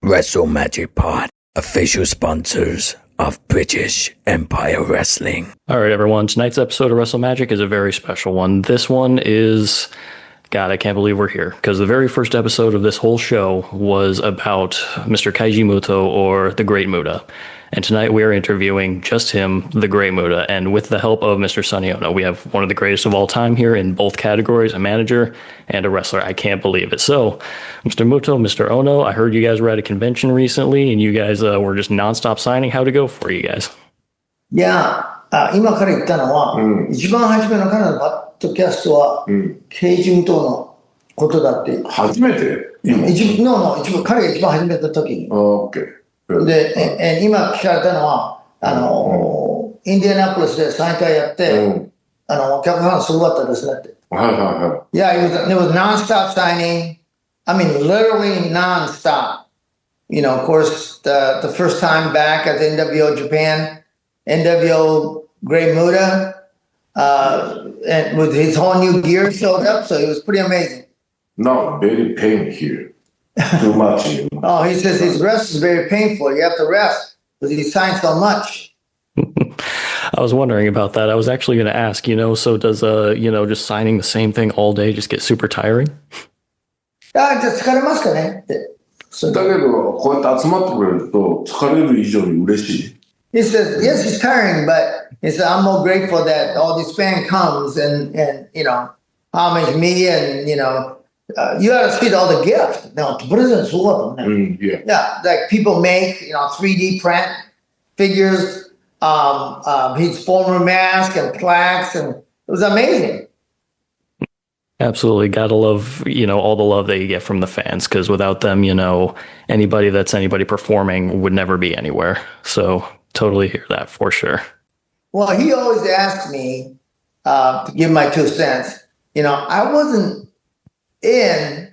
Wrestle Magic Pod, official sponsors of British Empire Wrestling. All right, everyone. Tonight's episode of Wrestle Magic is a very special one. This one is, God, I can't believe we're here, because the very first episode of this whole show was about Mr. Keiji Muto, or the Great Muta. And tonight we are interviewing just him, the Great Muta, and with the help of Mr. Sonny Onoo. We have one of the greatest of all time here in both categories, a manager and a wrestler. I can't believe it. So, Mr. Muto, Mr. Onoo, I heard you guys were at a convention recently, and you guys were just nonstop signing. How'd it go for you guys? いや、今から言ったのは、一番初めの彼のバッドキャストは、ケイジムトのことだって。初めて彼が一番初めた時に。OK。で、今聞かれたのは、インディアナポリスで3回やって、お客さんすごかったですねって。Yeah, it was non-stop signing. I mean, literally non-stop. You know, of course, the first time back at the NWO Japan, NWO Great Muta, and with his whole new gear showed up, so it was pretty amazing. Not very pain here. Too much. Oh, he says his rest is very painful. You have to rest because he signed so much. I was wondering about that. I was actually going to ask, so does, just signing the same thing all day just get super tiring? じゃあ疲れますかねって。だけど、こうやって集まってくれると、疲れる以上に嬉しい。He says, yes, it's tiring, but he said, I'm more grateful that all this fan comes and homage me and, you got to see all the gifts. Now, yeah, like people make, 3D print figures, his former mask and plaques, and it was amazing. Absolutely. Gotta love, all the love that you get from the fans, because without them, anybody performing would never be anywhere. So totally hear that for sure. Well, he always asked me to give my 2 cents. I wasn't in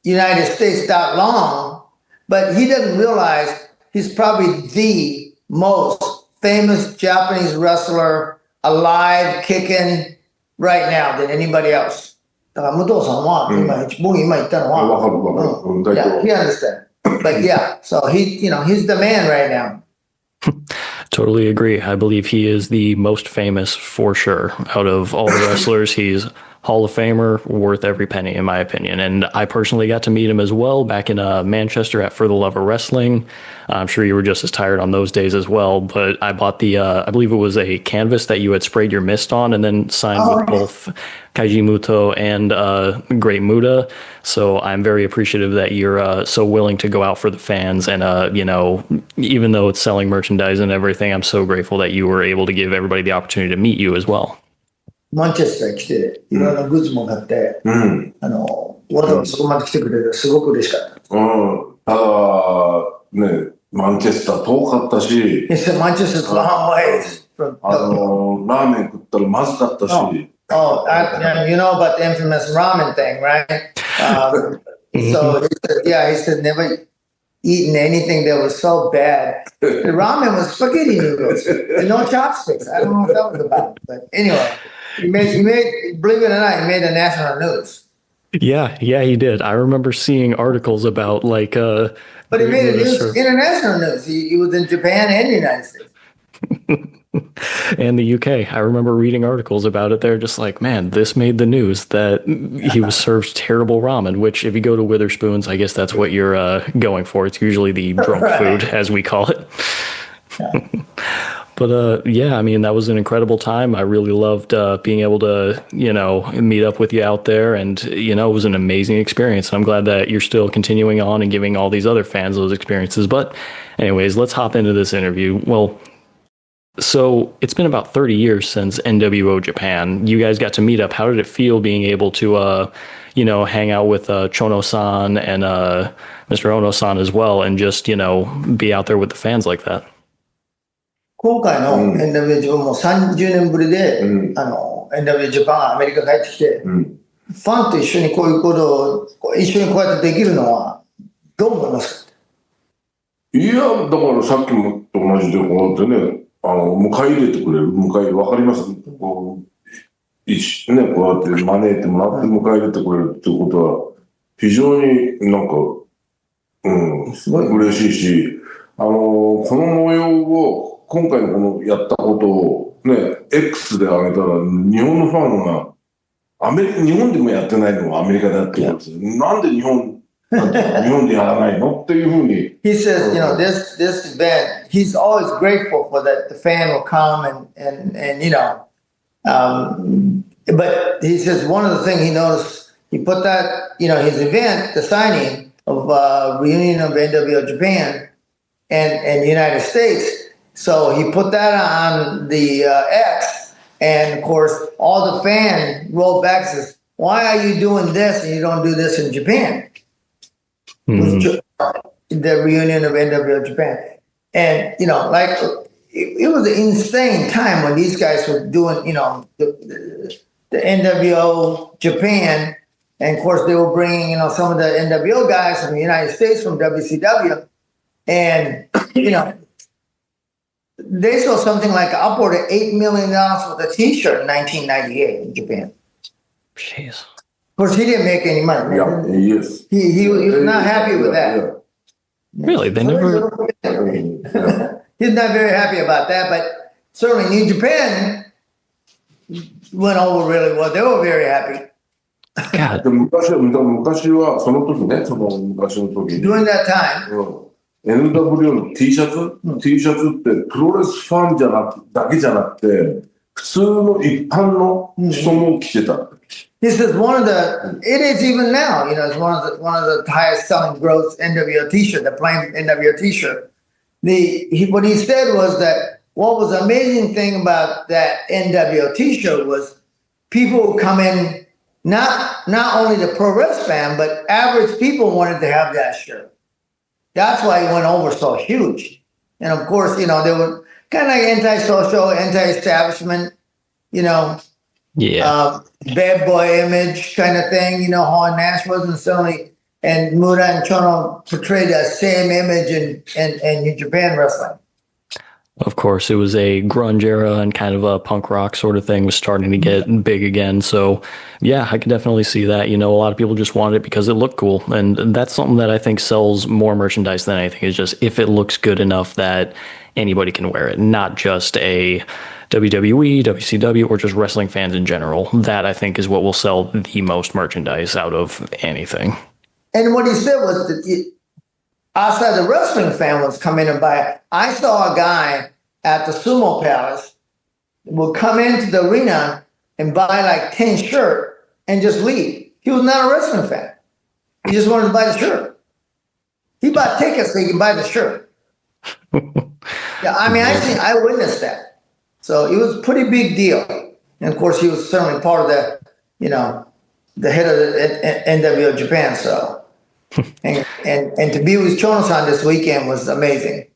United States that long, but he doesn't realize he's probably the most famous Japanese wrestler alive, kicking right now than anybody else. だから武藤さんは、僕今言ったのは、yeah, he understands. But yeah, so he's the man right now. Totally agree. I believe he is the most famous for sure. Out of all the wrestlers, he's Hall of Famer, worth every penny, in my opinion. And I personally got to meet him as well back in Manchester at For the Love of Wrestling. I'm sure you were just as tired on those days as well. But I bought I believe it was a canvas that you had sprayed your mist on and then signed with both Keiji Muto and Great Muta. So I'm very appreciative that you're so willing to go out for the fans. And, even though it's selling merchandise and everything, I'm so grateful that you were able to give everybody the opportunity to meet you as well. マンチェスター来て、いろんなグッズも買って、わざわざそこまで来てくれて、すごく嬉しかった。ただ、ね、マンチェスター遠かったし、マンチェスター long ways from ラーメン食ったらまずかったし。you know about the infamous ramen thing, right? So he said never eaten anything that was so bad. The ramen was spaghetti noodles and no chopsticks. I don't know what that was about, but anyway. He made, believe it or not, he made the national news. Yeah, he did. I remember seeing articles about but he made it international news. He was in Japan and the United States. And the UK. I remember reading articles about it. They're just like, man, this made the news that he was served terrible ramen, which if you go to Witherspoon's, I guess that's what you're going for. It's usually the drunk food, as we call it. Yeah. But that was an incredible time. I really loved being able to, meet up with you out there. And, it was an amazing experience. I'm glad that you're still continuing on and giving all these other fans those experiences. But anyways, let's hop into this interview. Well, so it's been about 30 years since NWO Japan. You guys got to meet up. How did it feel being able to, hang out with Chono-san and Mr. Ono-san as well and just, be out there with the fans like that? 今回の NW 自分も30年ぶりで、NW ジャパンアメリカ帰ってきて、ファンと一緒にこういうことを一緒にこうやってできるのはどう思いますか？いや、だからさっきもと同じでこうやってね、迎え入れてくれる、わかります？こうやって招いてもらって迎え入れてくれるっていうことは非常になんか、すごい。嬉しいし、この模様を、今回のこのやったことを、ね、X で上げたら、日本のファンが、日本でもやってないのをアメリカでやってるんですよ。なんで日本でやらないのっていうふうに。He says, this event, he's always grateful for that the fan will come but he says one of the things he noticed, he put that, his event, the signing of reunion of NWO Japan and the United States. So he put that on the X, and of course, all the fans rolled back and says, "Why are you doing this and you don't do this in Japan?" The reunion of NWO Japan, and it was an insane time when these guys were doing, the NWO Japan, and of course they were bringing, some of the NWO guys from the United States from WCW, and they sold something like upward of $8 million worth of T-shirt in 1998 in Japan. Jeez. Of course, he didn't make any money. Yeah, yes. He was not happy with that. Yeah. Really? They never. He's not very happy about that, but certainly New Japan went over really well. They were very happy. God. 昔はその時ね、昔の時に。During that time. NWO の T シャツってプロレスファンだけじゃなくて、普通の一般の人も着てた。He says it is even now, it's one of the highest selling gross NWO T-shirt, the plain NWO T-shirt. What he said was that what was the amazing thing about that NWO T-shirt was people would come in, not only the pro wrestling fan, but average people wanted to have that shirt. That's why it went over so huge. And of course, they were kind of like anti-social, anti-establishment, bad boy image kind of thing, Hall and Nash wasn't certainly, and Muta and Chono portrayed that same image in New Japan wrestling. Of course, it was a grunge era and kind of a punk rock sort of thing was starting to get big again. So, yeah, I can definitely see that. A lot of people just wanted it because it looked cool. And that's something that I think sells more merchandise than anything, is just if it looks good enough that anybody can wear it, not just a WWE, WCW, or just wrestling fans in general. That, I think, is what will sell the most merchandise out of anything. And what he said was that outside the wrestling fan was come in and buy it. I saw a guy at the Sumo Palace would come into the arena and buy like 10 shirts and just leave. He was not a wrestling fan. He just wanted to buy the shirt. He bought tickets so he could buy the shirt. Yeah, I witnessed that. So it was a pretty big deal. And of course, he was certainly part of the head of the NWO Japan. So, and to be with Chono-san this weekend was amazing.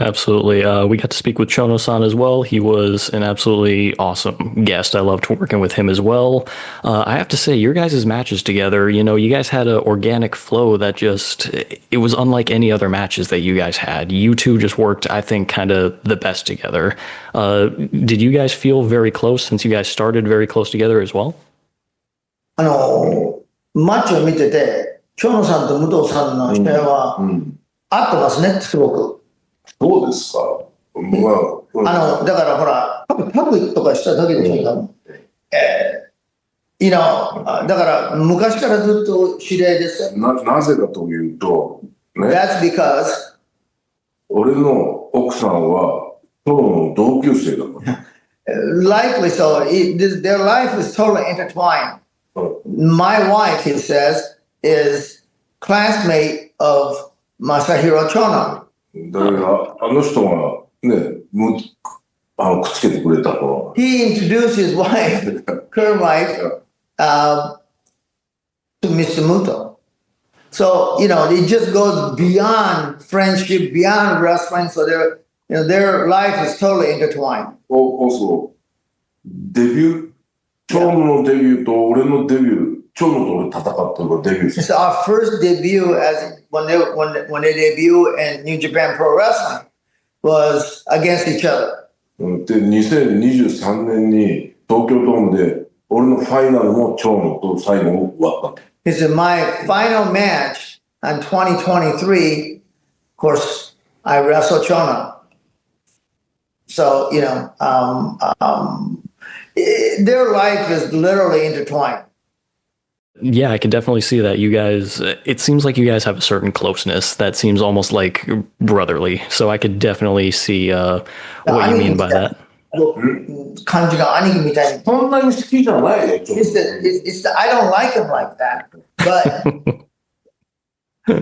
Absolutely. We got to speak with Chono-san as well. He was an absolutely awesome guest. I loved working with him as well. I have to say, your guys' matches together, you guys had an organic flow that it was unlike any other matches that you guys had. You two just worked, I think, kind of the best together. Did you guys feel very close since you guys started very close together as well? マッチを見てて、蝶野さんと武藤さんの試合は合ってますね、すごく。どうですか？だからほら、タグとかしただけでしょ、だから昔からずっと知り合いですよ。なぜかというと、ね。That's because 俺の奥さんは蝶野の同級生だから。Likely so. Their life is totally intertwined. My wife, he says, is classmate of Masahiro Chono. だからあの人がね、くっつけてくれたの。He introduced his wife, current wife, to Mr. Muto. So it just goes beyond friendship, beyond wrestling. So their life is totally intertwined. Also, 蝶野のデビューと俺のデビュー、蝶野と俺戦ったのがデビュー。It's our first debut when they debut in New Japan Pro Wrestling was against each other. で、2023年に東京ドームで俺のファイナルも蝶野と最後終わった。He said, my final match in 2023, of course, I wrestle Chona. So, their life is literally intertwined. Yeah, I can definitely see that. You guys, it seems like you guys have a certain closeness that seems almost like brotherly. So I could definitely see what you mean by that. 感じが兄貴みたいに。そんなに好きじゃないよ、ちょっ It's the I don't like him like that. But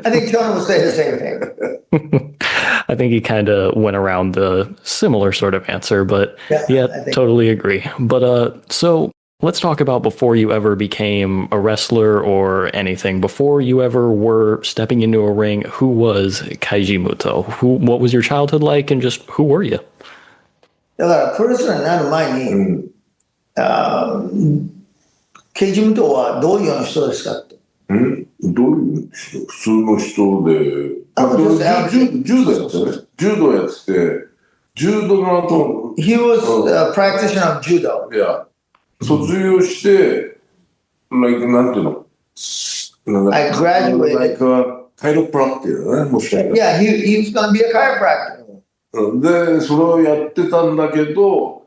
I think Jonah would say the same thing. I think he kind of went around the similar sort of answer, but yeah, I think. totally agree. But so let's talk about before you ever became a wrestler or anything. Before you ever were stepping into a ring, who was Keiji Muto? What was your childhood like, and just who were you? だからプロレスラーになる前に、ケイジムトはどういうような人ですかって。どういう人？普通の人で、柔道やってね。柔道やってて、柔道の後、He was a practitioner of judo. いや、卒業して、なんていうの？ I graduated. Like a chiropractor ね、もしかしたら。Yeah, he was going to be a chiropractor. で、それをやってたんだけど、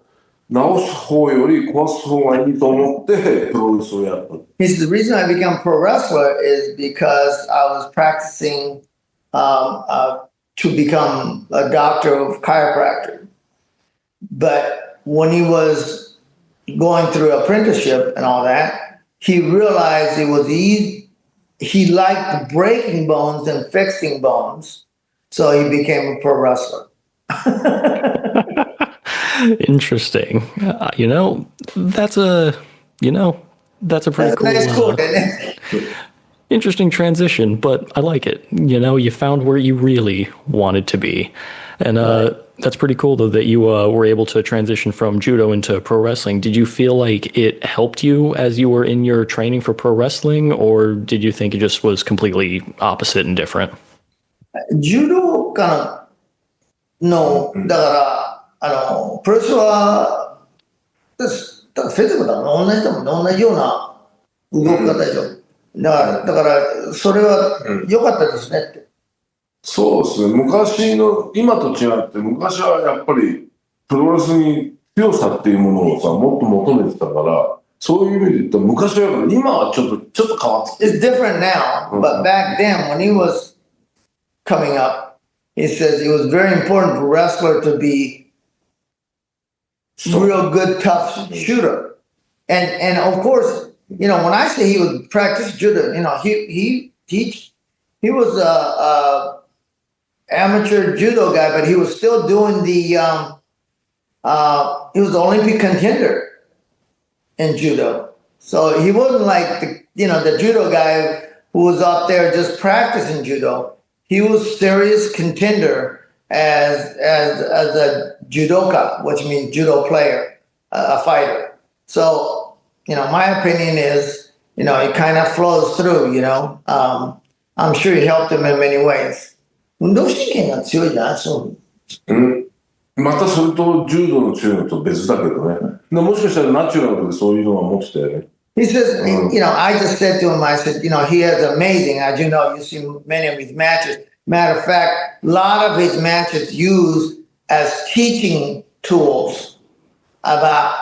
治す方より壊す方がいいと思ってプロレスをやった。He said the reason I became a pro wrestler is because I was practicing to become a doctor of chiropractor. But when he was going through apprenticeship and all that, he realized it was easy. He liked breaking bones and fixing bones, so he became a pro wrestler. Interesting. That's a pretty cool, interesting transition, but I like it. You found where you really wanted to be. And that's pretty cool, though, that you were able to transition from judo into pro wrestling. Did you feel like it helped you as you were in your training for pro wrestling, or did you think it just was completely opposite and different? Judo の、だからプロレスはフィジカルだもん同じような動き方でしょ。だからそれは良かったですねって。そうですね。今と違って昔はやっぱりプロレスに強さっていうものをさもっと求めてたから、そういう意味で言ったら昔は今はちょっと変わってきて。It's different now, but back then when he was coming up, he says it was very important for a wrestler to be real good, tough shooter. And of course, when I say he would practice judo, he was a amateur judo guy, but he was still doing he was the Olympic contender in judo. So he wasn't like the judo guy who was out there just practicing judo. He was serious contender as a judoka, which means judo player, a fighter. So, my opinion is, it kind of flows through, I'm sure it helped him in many ways. 運動神経が強いじゃないそう。またそれと柔道の強いのと別だけどね。もしかしたらナチュラルでそういうのは持ってたよね。He says, I just said to him, I said, he has amazing, as you know, you've seen many of his matches. Matter of fact, a lot of his matches used as teaching tools about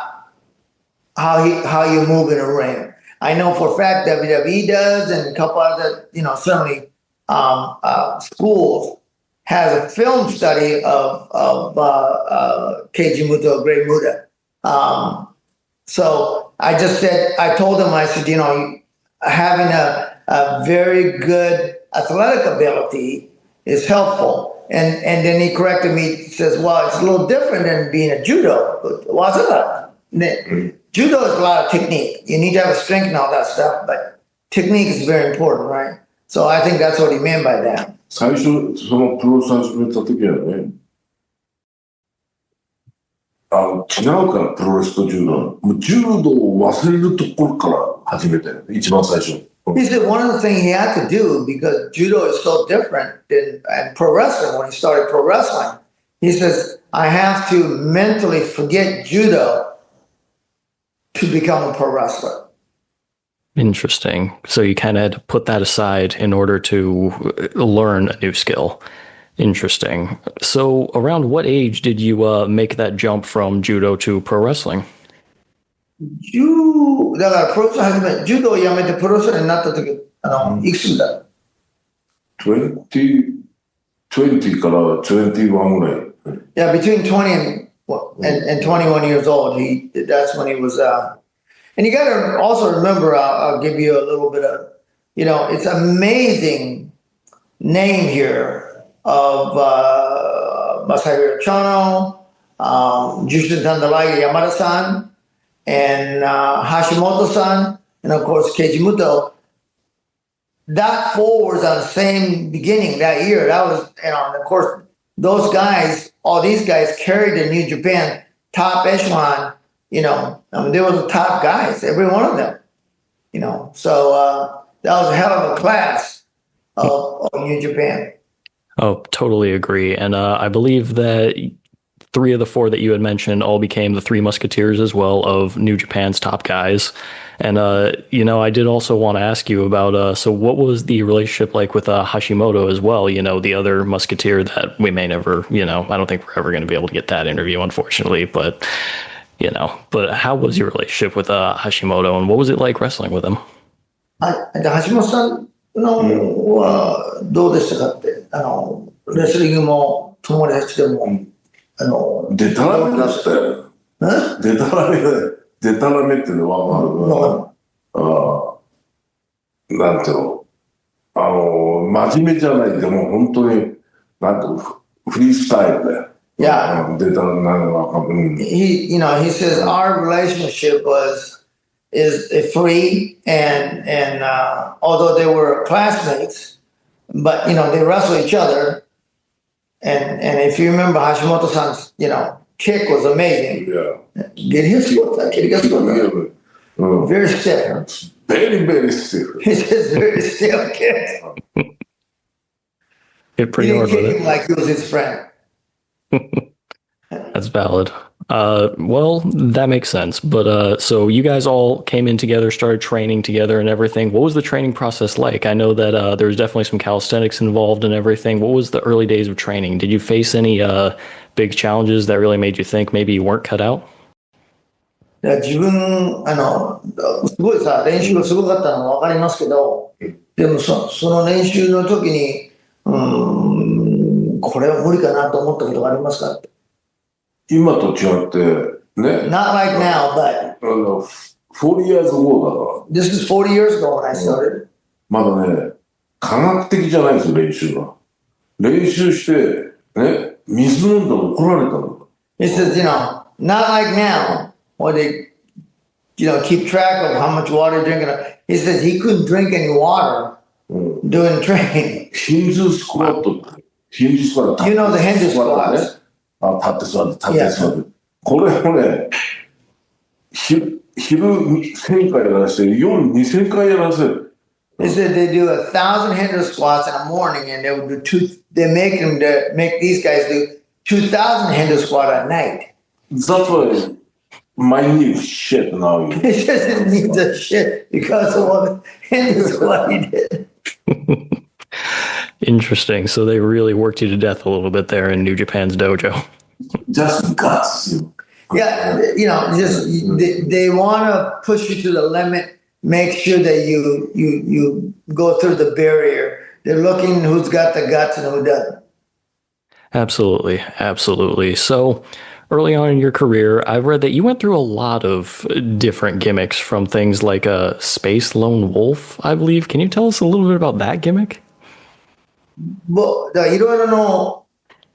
how you move in a ring. I know for a fact WWE does, and a couple other, certainly schools has a film study of Keiji Muto, Great Muta. So I told him, I said, having a very good athletic ability is helpful. And then he corrected me, he says, well, it's a little different than being a judo. What's it? Judo is a lot of technique. You need to have a strength and all that stuff, but technique is very important, right? So I think that's what he meant by that. 最初、そのプロレス始めた時はね、違うからプロレスと柔道。もう柔道を忘れるところから始めたよね、一番最初。He said one of the things he had to do, because judo is so different than pro wrestling, when he started pro wrestling, he says, I have to mentally forget judo to become a pro wrestler. Interesting. So you kind of had to put that aside in order to learn a new skill. Interesting. So around what age did you make that jump from judo to pro wrestling? だからプロレス始め、柔道をやめてプロレスラーになった時、いくつだ 20, 20から21ぐらい。Yeah, between 20 and 21 years old, that's when he was. And you got to also remember, I'll give you a little bit of, it's amazing name here of Masahiro Chono, Jushin Tandalai Yamada-san, and Hashimoto-san, and of course Keiji Muto. That four was on the same beginning that year. That was, and of course, those guys, all these guys carried the New Japan top echelon, they were the top guys, every one of them, So that was a hell of a class of New Japan. Oh, totally agree. And I believe that three of the four that you had mentioned all became the Three Musketeers as well of New Japan's top guys. And, I did also want to ask you about, so what was the relationship like with Hashimoto as well? The other musketeer that we may never, I don't think we're ever going to be able to get that interview, unfortunately, but how was your relationship with Hashimoto and what was it like wrestling with him? 橋本さんのはどうでしたかって、レスリングも友達でも、デタラメだったよ。デタラメってのはなんていうの、真面目じゃない、でも本当に、なんていうの、フリースタイルだよ。Yeah. He says our relationship is free and although they were classmates, but they wrestle each other. And if you remember Hashimoto-san's, kick was amazing. Yeah. Get his foot, that kid gets foot. Very stiff. Very, very stiff. He's just very stiff kid. Hit pretty hard with it. He didn't kick him like he was his friend. That's valid. Well, that makes sense. But so you guys all came in together, started training together and everything. What was the training process like? I know that there was definitely some calisthenics involved and everything. What was the early days of training? Did you face any big challenges that really made you think maybe you weren't cut out? 自分、すごいさ、練習がすごかったのは分かりますけど、でもその練習の時に、これは無理かなと思ったことがありますかって。今と違ってね。Not like now, but 40 years ago だから。This is 40 years ago when I started. まだね、科学的じゃないんですよ、練習が。練習して、ね、水飲んだら怒られたの。He says, not like now, where they, keep track of how much water you're drinking. He says he couldn't drink any water doing training. ヒンズースクワットって。ヒンズースクワット。You know the Hindu squats. 立って座って。これをね、昼1000回やらせて、夜2000回やらせる。They said they do 1,000 Hindu squats in the morning, and they would do make these guys do 2,000 Hindu squat at night. That's why my knee is shit now. He just didn't need the shit because of what Hindu squat he did. Interesting. So they really worked you to death a little bit there in New Japan's dojo. Just guts. Yeah, they want to push you to the limit, make sure that you go through the barrier. They're looking who's got the guts and who doesn't. Absolutely. So early on in your career, I've read that you went through a lot of different gimmicks from things like a Space Lone Wolf, I believe. Can you tell us a little bit about that gimmick? Well, いろいろの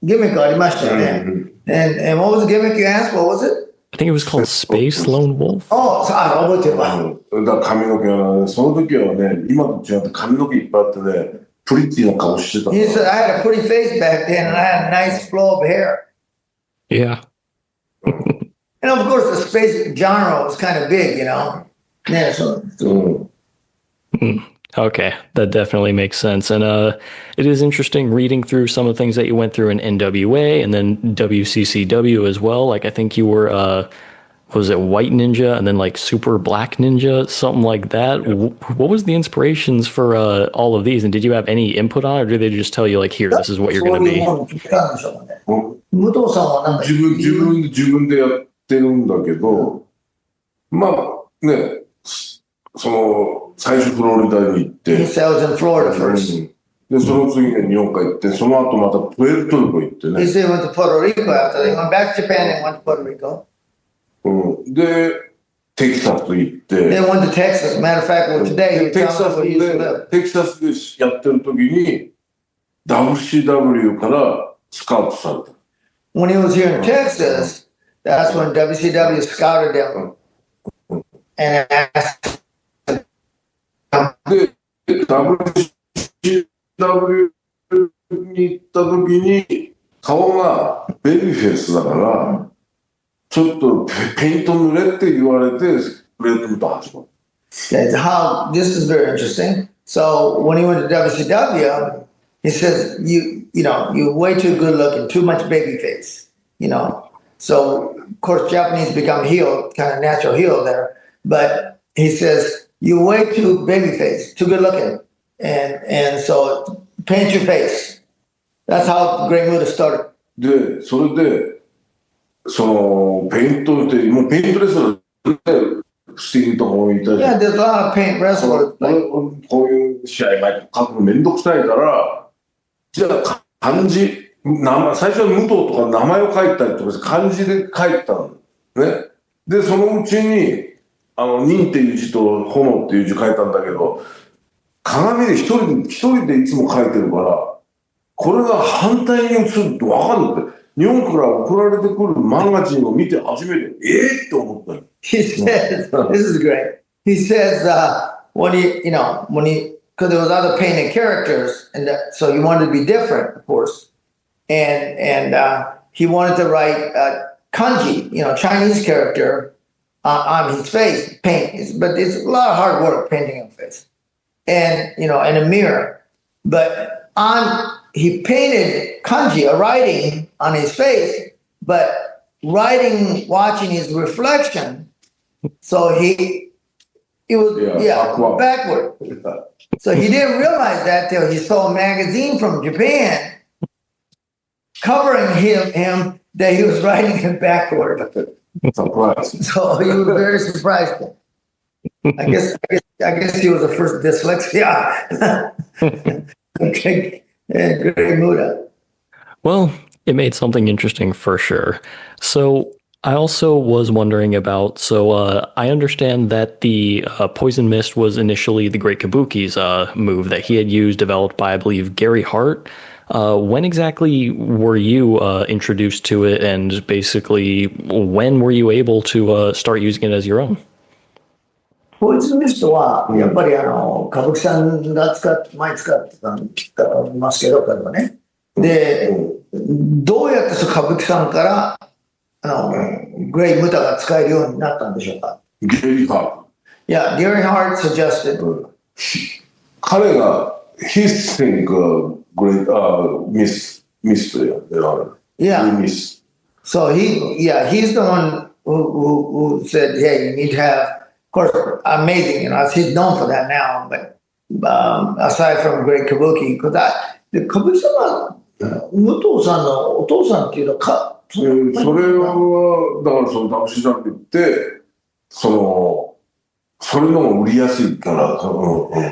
ギミックありましたよね。And what was the gimmick you asked? What was it? I think it was called Space Lone Wolf. Oh, 覚えてるわ。だから髪の毛はね、その時はね、今と違って髪の毛いっぱいあってね、プリティな顔してた。He said, I had a pretty face back then and I had a nice flow of hair. Yeah. And of course, the space genre was kind of big, Yeah, so. Okay, that definitely makes sense. And it is interesting reading through some of the things that you went through in NWA and then WCCW as well. Like, I think you were was it White Ninja and then like Super Black Ninja, something like that? What was the inspirations for all of these? And did you have any input on it, or did they just tell you like, here, this is what you're going to be? 武藤さんはなんか自分でやってるんだけど、まあね、最初フロリダに行って、He said I was in Florida first. で、その次に日本帰って、その後またプエルトリコ行ってね。He said he went to Puerto Rico after they went back to Japan and went to Puerto Rico. で、テキサス行って、They went to Texas. Matter of fact, today he テキ tells サ us ス where he used to で live. テキサスでやってる時に WCW からスカウトされた。When he was here in Texas, that's when WCW scouted him and asked. で、WCW に行った時に顔がベビーフェイスだから、ちょっとペイント塗れって言われて、グレートムタ始まる。This is very interesting. So when he went to WCW, he says, you're way too good looking, too much baby face, So, of course, Japanese become heel, kind of natural heel there. But he says, you're way too baby face, too good looking. And so paint your face. That's how Great Muta started. で、それで、ペイントって、もうペイントレスラーで不思議とかもいたり。Yeah, there's a lot of paint wrestlers. こういう試合前書くのめんどくさいから、じゃあ漢字、最初は武藤とか名前を書いたりとかして漢字で書いたの。ね。で、そのうちに、忍っていう字と炎っていう字書いたんだけど、鏡で一人でいつも書いてるから、これが反対に映ると分かるって。日本から送られてくるマガジンを見て初めて、って思ったの。He says, this is great. He says, because there was other painted characters, and so he wanted to be different, of course. And he wanted to write kanji, Chinese character on his face, paint. But it's a lot of hard work painting on face. And, in a mirror. But he painted kanji, a writing on his face, but watching his reflection. So it was backward. So he didn't realize that till he saw a magazine from Japan covering him that he was writing it backward. Surprised. So he was very surprised. I guess he was the first dyslexia. Okay. Great Muta. Well, it made something interesting for sure. So I also was wondering about, I understand that the Poison Mist was initially the Great Kabuki's move that he had used, developed by, I believe, Gary Hart. When exactly were you introduced to it, and basically when were you able to start using it as your own? ポイズンミストは、やっぱり歌舞伎さんが前使ってますけど、彼はね。で、どうやって歌舞伎さんからグレイ・ムタが使えるようになったんでしょうか。ゲリー・ハート。Yeah, Gary Hart suggested. 彼が his thing great mist や。Yeah. Miss. So he's the one who said, hey, you need to have. Of course, amazing, he's known for that now, but aside from Great Kabuki, because Kabuki さんは武藤さんのお父さんっていうのか、それはだからそのWCWってそれのも売りやすいから。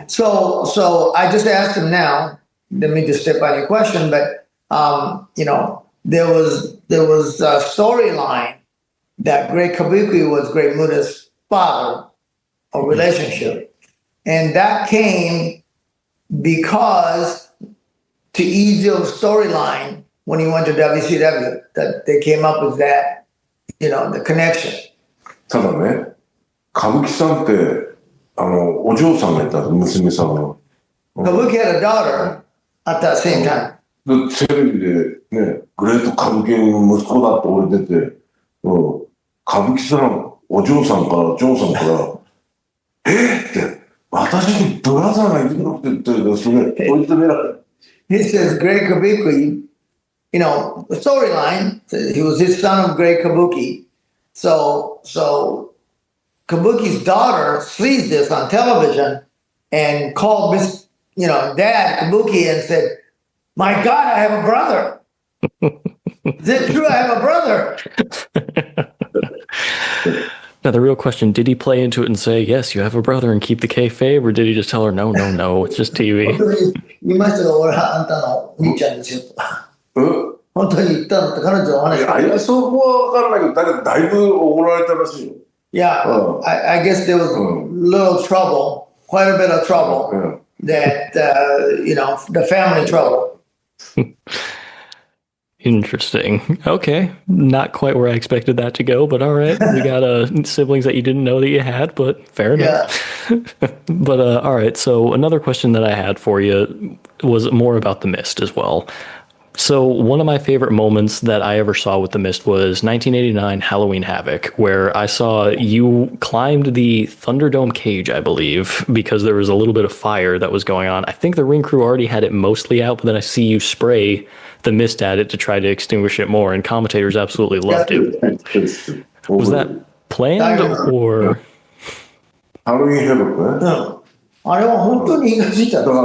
So I just asked him now. Let me just step on your question, but there was a storyline that Great Kabuki was Great Muta's father, a relationship. And that came because to ease the storyline when he went to WCW, that they came up with that, the connection. ただね、歌舞伎さんってお嬢さんがいた娘さんが。Kabuki had a daughter at that same time. でテレビでね、グレート歌舞伎の息子だって俺出て、歌舞伎さんお嬢さんから嬢さんからって私にブラザーがいるのって言ってるそれ追い詰められる。He says Great Kabuki, the storyline, he was his son of Great Kabuki, So Kabuki's daughter sees this on television and called Dad Kabuki and said, "My God, I have a brother. Is it true I have a brother?" Now, the real question, did he play into it and say, "Yes, you have a brother," and keep the kayfabe, or did he just tell her, no, it's just 本 TV? 当に言いましたが、俺はあんたの兄ちゃんですよ。本当に言ったのって彼女の話。いや、そこは分からないけど、だいぶ怒られたらしいよ。Yeah, I guess there was a little trouble, quite a bit of trouble, that, the family trouble. Interesting. Okay. Not quite where I expected that to go, but all right. We got siblings that you didn't know that you had, but fair enough. Yeah. But all right. So another question that I had for you was more about The Mist as well. So one of my favorite moments that I ever saw with The Mist was 1989 Halloween Havoc, where I saw you climbed the Thunderdome cage, I believe, because there was a little bit of fire that was going on. I think the ring crew already had it mostly out, but then I see you spray the mist at it to try to extinguish it more, and commentators absolutely loved it. Was that planned or? ハロウィンヘボックね。あれは本当に気がついた。だから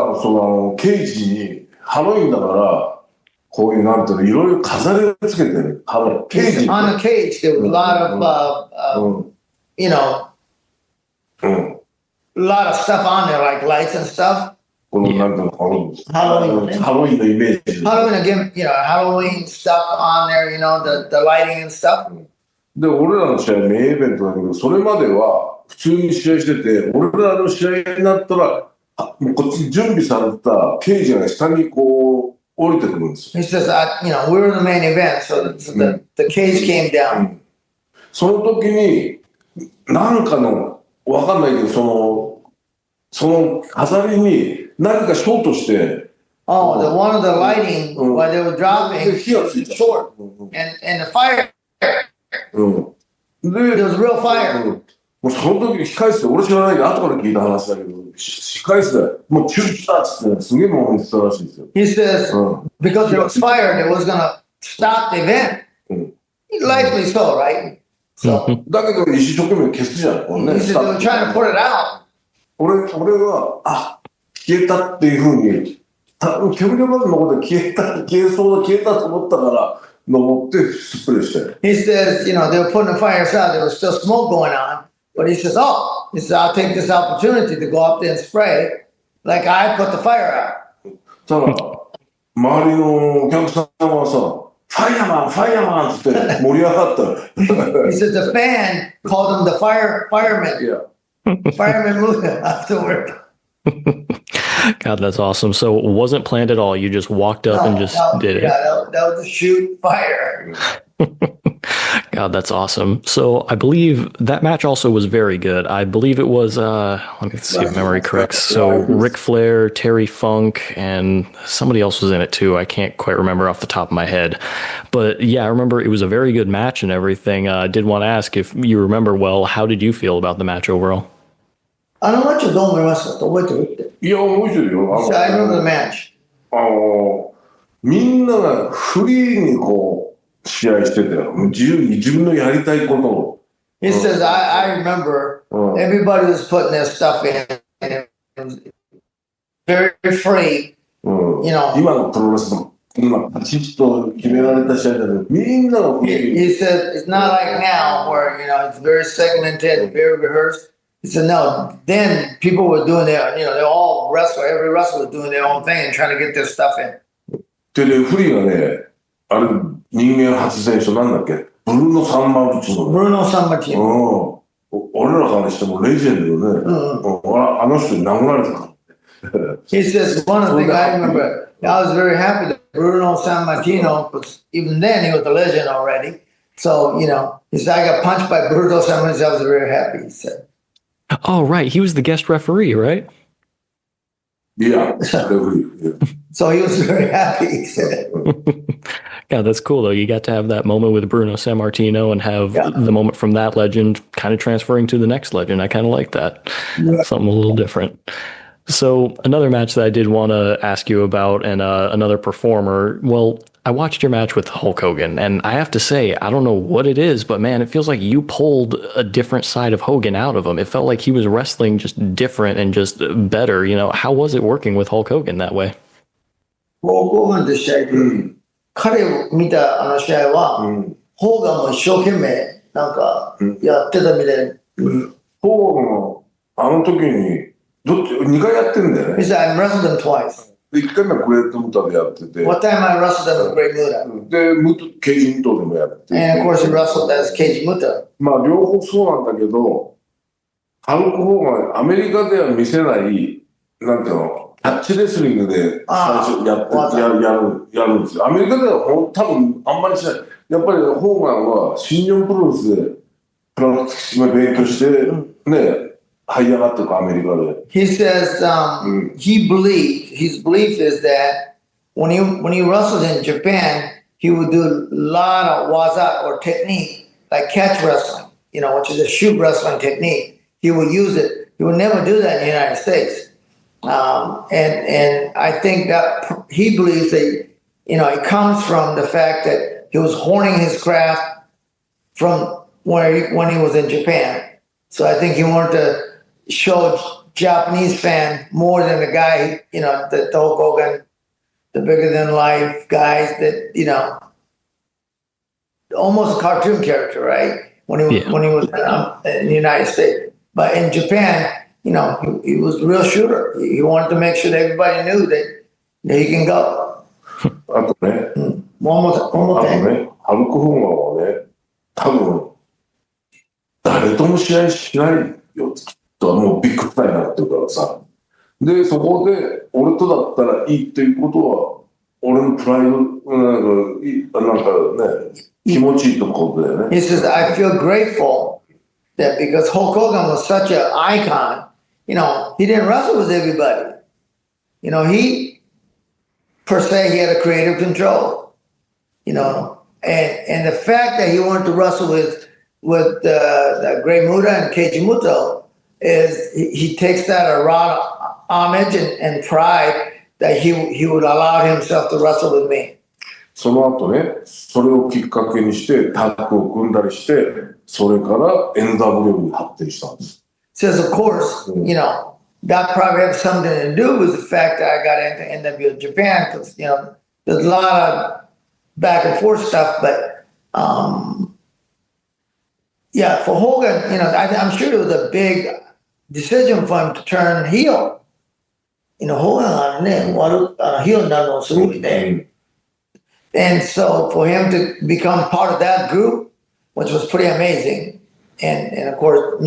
ケージにハロウィンだからこういうなんていうのいろいろ飾りをつけてる。ケージ。On the cage there was a lot of a lot of stuff on there like lights and stuff. このなんていうのハロウィンのイメージ。Halloween stuff on there, the lighting and stuff. で俺らの試合メインイベントだけどそれまでは普通に試合してて俺らの試合になったらもうこっちに準備されたケージが下にこう降りてくるんですよ。He says, we were the main event, so the cage came down. その時になんかのわかんないけどその飾りに何かショートして。One of the lighting while they were dropping was short, and the fire. There was real fire. もうその時控室で俺知らないけど後から聞いた話だけど控室でもう中止だっつってすげえもん言ってたらしいですよ。He says because there was fire, it was gonna stop the event. Likely so, right? So. だけど一生懸命消すじゃん。He said they were trying to put it out. 俺は消えたっていうふうに煙がまず残って消えたと思ったから登ってスプレーして。He says, they were putting the fires out. There was still smoke going on, but he says, I'll take this opportunity to go up there and spray, like I put the fire out. ただ周りのお客さんはさ、ファイヤーマンって盛り上がった。He says the fan called him the fireman. Yeah. Fireman Muta afterward. God, that's awesome. So it wasn't planned at all. You just walked up and just did it. Yeah, that was a shoot fire. God, that's awesome. So I believe that match also was very good. I believe it was, let me see if memory corrects. So Ric Flair, Terry Funk, and somebody else was in it too. I can't quite remember off the top of my head. But yeah, I remember it was a very good match and everything. I did want to ask if you remember well, how did you feel about the match overall? あのマッチはどう思いましたって覚えてるって。いや、覚えてるよ。I remember the match. みんながフリーにこう試合してて、自由に自分のやりたいことを。He says, I remember everybody was putting their stuff in, and it was very free. 今のプロレスのパチッと決められた試合だけど、みんながフリー。He said, it's not like now where, it's very segmented, very rehearsed. He said, no, then people were doing their, they're all every wrestler was doing their own thing and trying to get their stuff in. でね、フリーがね、あれ、人間初選手なんだっけブルーノ・サンマルチーノ。ブルーノ・サンマルチーノ。俺らからしてもレジェンドでね、あの人に殴られたから。He says, one of the things I remember, I was very happy that Bruno Sammartino, was, even then he was a legend already. So, he said, I got punched by Bruno Sammartino. I was very happy, he said. Oh, right. He was the guest referee, right? Yeah, referee. Yeah. So he was very happy, he said. Yeah, that's cool, though. You got to have that moment with Bruno Sammartino and have the moment from that legend kind of transferring to the next legend. I kind of like that. Yeah. Something a little different. So another match that I did want to ask you about and another performer, well, I watched your match with Hulk Hogan, and I have to say, I don't know what it is, but man, it feels like you pulled a different side of Hogan out of him. It felt like he was wrestling just different and just better. How was it working with Hulk Hogan that way? 高校軍と試合で、彼を見たあの試合は、ホーガンも一生懸命なんかやってたみたい。ホーガンのあの時に2回やってるんだよ He ね。said, I wrestled him twice. で1回目はグレートムタでやってて、 One time I wrestled him with Great Muta. でケイジムトでもやってて、 And of course he wrestled as Keiji Muto. まあ両方そうなんだけど、ハルク・ホーガンアメリカでは見せないなんていうのタッチレスリングで最初やるんですよ。アメリカでは多分あんまりしない。やっぱりホーガンは新日本プロレスでプラクティス勉強してね、這い上がっていくアメリカで。He says his belief is that when he wrestled in Japan, he would do a lot of waza or technique, like catch wrestling, which is a shoot wrestling technique. He would use it. He would never do that in the United States. And I think that he believes that, it comes from the fact that he was honing his craft from when he was in Japan. So I think he wanted to show Japanese fan more than the guy, the Hulk Hogan, the bigger than life guys that, almost a cartoon character, right? When he was in the United States. But in Japan, he was a real shooter. He wanted to make sure that everybody knew that he can go. あとね、One more あと thing. ね、ハルク・ホーガンはね、多分誰とも試合しないよきっともうビッグスターになってるからさ。でそこで俺とだったらいいっていうことは俺のプライドなんかね気持ちいいとこだよね。He says, I feel grateful that because Hulk Hogan was such an icon, he didn't wrestle with everybody. He per se he had a creative control, and the fact that he wanted to wrestle with the Great Muta and Keiji Muto is he takes that a lot of homage and pride that he would allow himself to wrestle with me. その後ね、それをきっかけにしてタッグを組んだりして、それから NW に発展したんです。Says, of course, that probably has something to do with the fact that I got into NW Japan because, there's a lot of back and forth stuff, but for Hogan, I'm sure it was a big decision for him to turn heel. Hogan はね、heel になるのすごいね。And so for him to become part of that group, which was pretty amazing, and of course,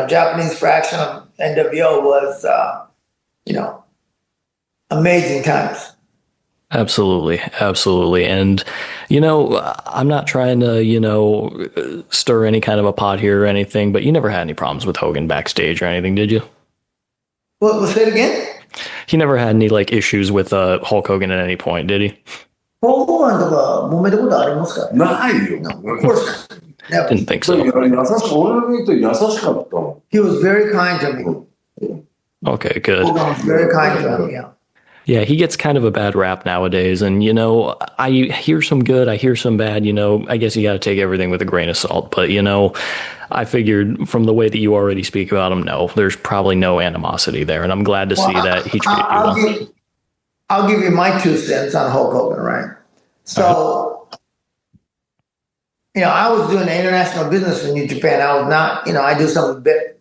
Japanese fraction of NWO was, amazing times. Absolutely. Absolutely. And, I'm not trying to, stir any kind of a pot here or anything, but you never had any problems with Hogan backstage or anything, did you? Well, say it again? He never had any, issues with Hulk Hogan at any point, did he? ホーゴンとか揉めたことありますか？ないよ。Of course not. Didn't think so. 優しく、俺が見て優しかったもん。He was very kind to me. Okay, good. Hogan was very kind to me, yeah. Yeah, he gets kind of a bad rap nowadays. And, I hear some good, I hear some bad, I guess you got to take everything with a grain of salt. But, I figured from the way that you already speak about him, no, there's probably no animosity there. And I'm glad to see that he treated you well. I'll give you my 2 cents on Hulk Hogan, right? So, I was doing international business in New Japan. I was not, I do some bit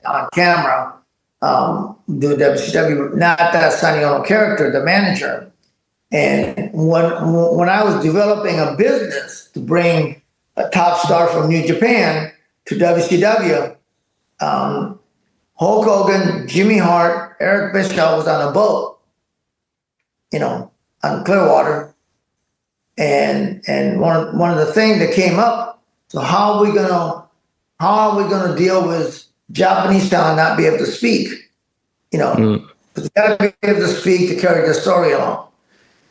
on camera, do WCW, not that Sonny Onoo character, the manager. And when I was developing a business to bring a top star from New Japan to WCW, Hulk Hogan, Jimmy Hart, Eric Bischoff was on a boat, on Clearwater. And one of the things that came up, so how are we gonna deal with Japanese style and not be able to speak? Because you gotta be able to speak to carry the story along.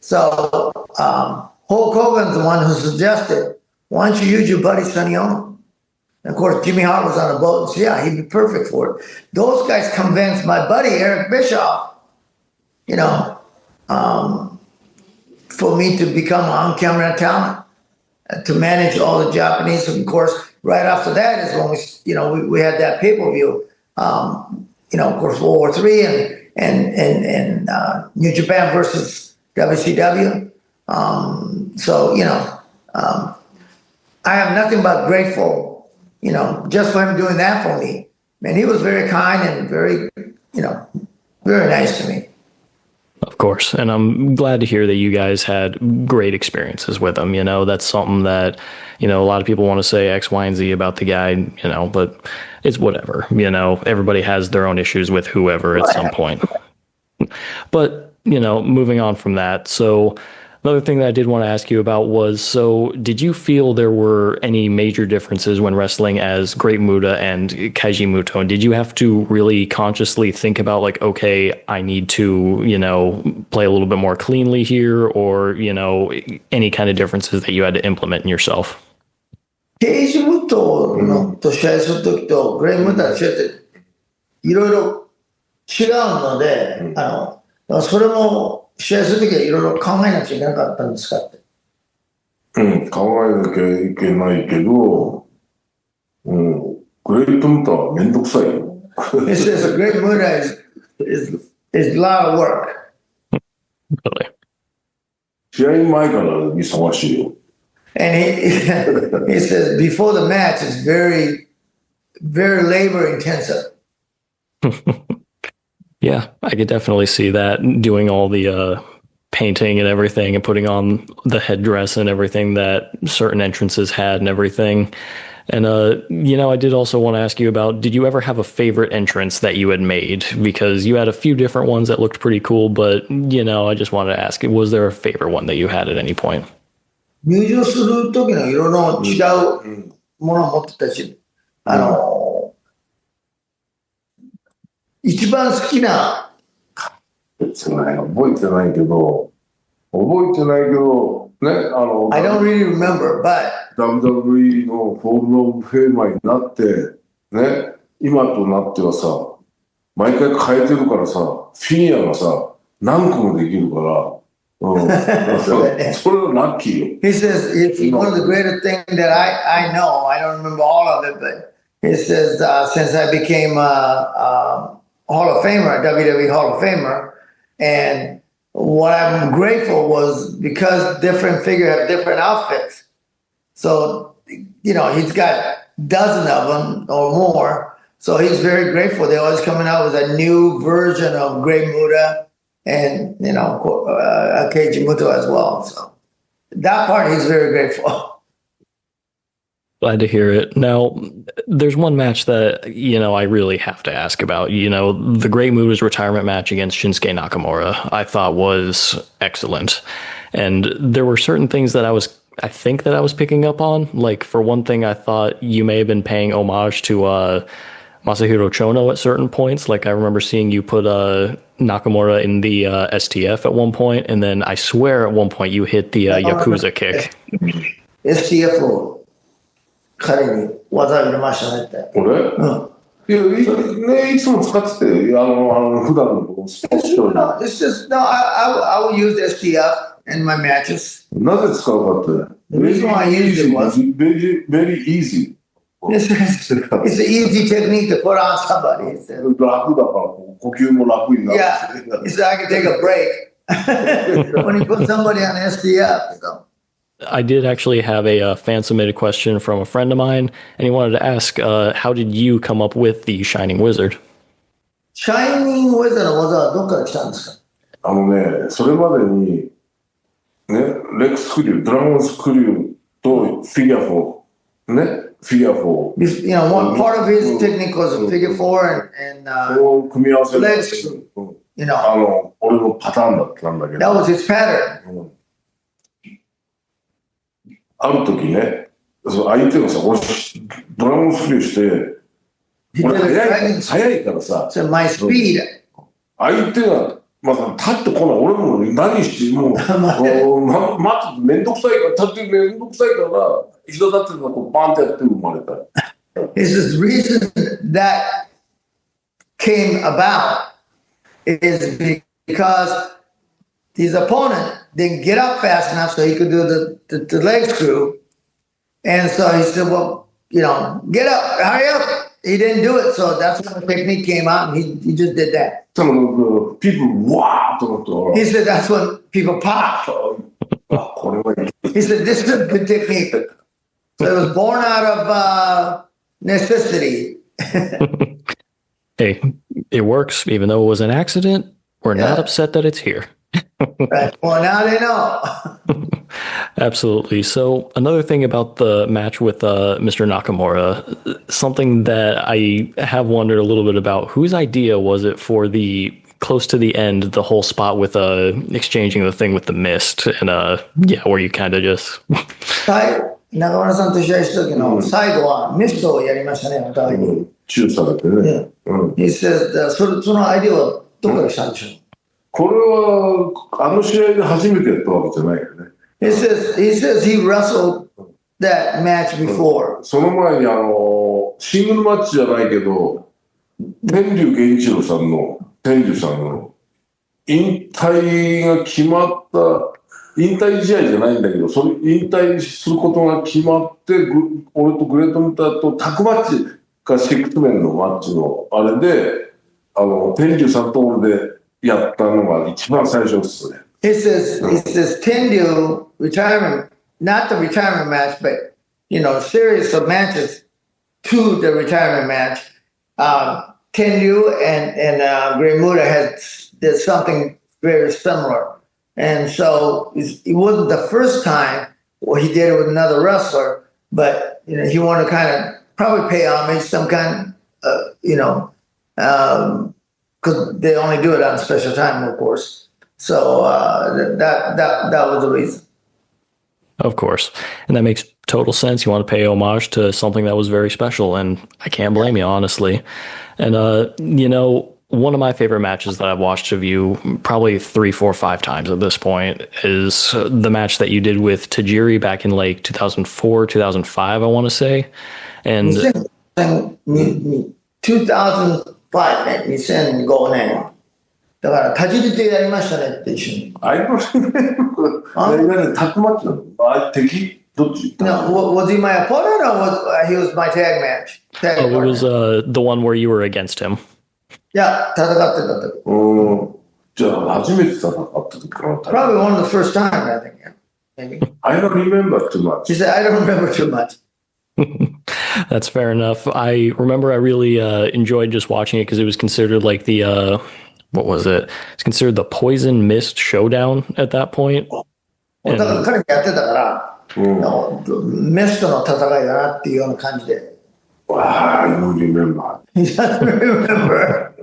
So Hulk Hogan's the one who suggested, why don't you use your buddy Sonny Onoo? And of course Jimmy Hart was on a boat and said, yeah, he'd be perfect for it. Those guys convinced my buddy Eric Bischoff, for me to become on-camera talent, to manage all the Japanese. And of course, right after that is when we had that pay-per-view. Of course, World War III and New Japan versus WCW. I have nothing but grateful, just for him doing that for me. Man, he was very kind and very, very nice to me. Of course. And I'm glad to hear that you guys had great experiences with him. That's something that, a lot of people want to say X, Y, and Z about the guy, but it's whatever. Everybody has their own issues with whoever at some point. But, moving on from that. So another thing that I did want to ask you about was, so did you feel there were any major differences when wrestling as Great Muta and Keiji Muto? And did you have to really consciously think about like, okay, I need to, play a little bit more cleanly here, or, any kind of differences that you had to implement in yourself? ケイジムトのと試合するときとグレイムタの試合っていろいろ違うので、それも試合するときはいろいろ考えなくちゃいけなかったんですかって。考えなきゃいけないけど、グレイトムタはめんどくさいよ。It says a great Muta is a lot of work. Really? 試合前から忙しいよ。And he says before the match it's very, very labor intensive. Yeah, I could definitely see that, doing all the painting and everything and putting on the headdress and everything that certain entrances had and everything. And, I did also want to ask you about, did you ever have a favorite entrance that you had made? Because you had a few different ones that looked pretty cool, but, I just wanted to ask, was there a favorite one that you had at any point? 入場する時のいろいろ違うものを持ってたし、一番好きな覚えてないけどね、I don't really remember, but WWE のホールオブフェイマーになってね、今となってはさ、毎回変えてるからさ、フィギュアがさ、何個もできるから、それはラッキーよ。He says it's one of the greatest things that I know. I don't remember all of it, but he says since I became a Hall of Famer, WWE Hall of Famer, and what I'm grateful was because different figures have different outfits. So, he's got dozens of them or more. So he's very grateful. They're always coming out with a new version of Great Muta and, Keiji Muto as well. So that part he's very grateful. Glad to hear it. Now, there's one match that, I really have to ask about. The Great Muta's retirement match against Shinsuke Nakamura, I thought was excellent. And there were certain things that I think that I was picking up on. Like, for one thing, I thought you may have been paying homage to Masahiro Chono at certain points. Like, I remember seeing you put Nakamura in the STF at one point, and then I swear at one point you hit the Yakuza kick. STF を彼に技を入れましたねって。俺？いつも使ってて、普段のスポーツショーに。It's just, no, I will use STF in my matches. なぜ使うかって。The reason why I used it was very easy. It's an easy technique to put on somebody. 楽だから呼吸も楽になる。Yeah, he said I could take a break when you put somebody on STF. So. I did actually have a fan-submitted question from a friend of mine, and he wanted to ask, how did you come up with the Shining Wizard? Shining Wizard の技はどっから来たんですか？それまでに、ね、レックスクリュー、ドラゴンスクリューとフィギュア4、ね、フィギュア4。one part of his technique was a figure four and 組み合わせる。legs, 俺のパターンだったんだけど。that was his pattern. ある時ね、相手がさ、俺ドラゴンスクリューして、俺早いからさ、So my speed. 相手が、立ってこない。俺も何しても、待ってめんどくさいから、立ってめんどくさいから、膝立ってるのこうバンってやって生まれた。Is the reason that came about is because his opponent didn't get up fast enough so he could do the leg screw. And so he said, well, get up, hurry up. He didn't do it. So that's when the technique came out, and he just did that. Some people, wow, He said that's when people popped. He said, this is a good technique. So it was born out of necessity. Hey, it works, even though it was an accident. We're not upset that it's here. Right. Well, now they know. Absolutely. So another thing about the match with Mr. Nakamura, something that I have wondered a little bit about, whose idea was it for the close to the end, the whole spot with exchanging the thing with the mist and where you kind of just 中村さんと試合した時の最後はミストをやりましたね、お互いに。チューされてね。He says, そのアイデアはどこからしたんでしょう？これは、あの試合で初めてやったわけじゃないよね。He says he wrestled that match before. その前にシングルマッチじゃないけど、天竜源一郎さんの、天竜さんの引退が決まった、引退試合じゃないんだけど、それ引退することが決まって、俺とグレートムタとタッグマッチがシックスメンのマッチのあれで、天竜さんと俺でやったのが一番最初ですね。He says Tenryu retirement, not the retirement match, but series of matches to the retirement match. Tenryu and Great Muta did something very similar, and so it wasn't the first time. Well, he did it with another wrestler, but he wanted to kind of probably pay homage, some kind, because they only do it on special time, of course. So that was the reason. Of course. And that makes total sense. You want to pay homage to something that was very special, and I can't blame you, honestly. And, one of my favorite matches that I've watched of you probably 3, 4, 5 times at this point is the match that you did with Tajiri back in like 2004, 2005, I want to say. And 2005ね、2005年。だから、田尻とやりましたねって一緒に。I don't remember. タッグマッチなの？敵？どっち？ No, was he my opponent or he was my tag match? it was the one where you were against him. いや、戦ってた時。じゃあ、初めて戦った時かな。Probably one of the first time, I think. Yeah. Maybe. I don't remember too much. He said, I don't remember too much. That's fair enough. I remember I really enjoyed just watching it because it was considered like the what was it? It's considered the Poison Mist Showdown at that point. だから彼がやってたから、メストの戦いだなっていうような感じで。I don't remember. He doesn't remember.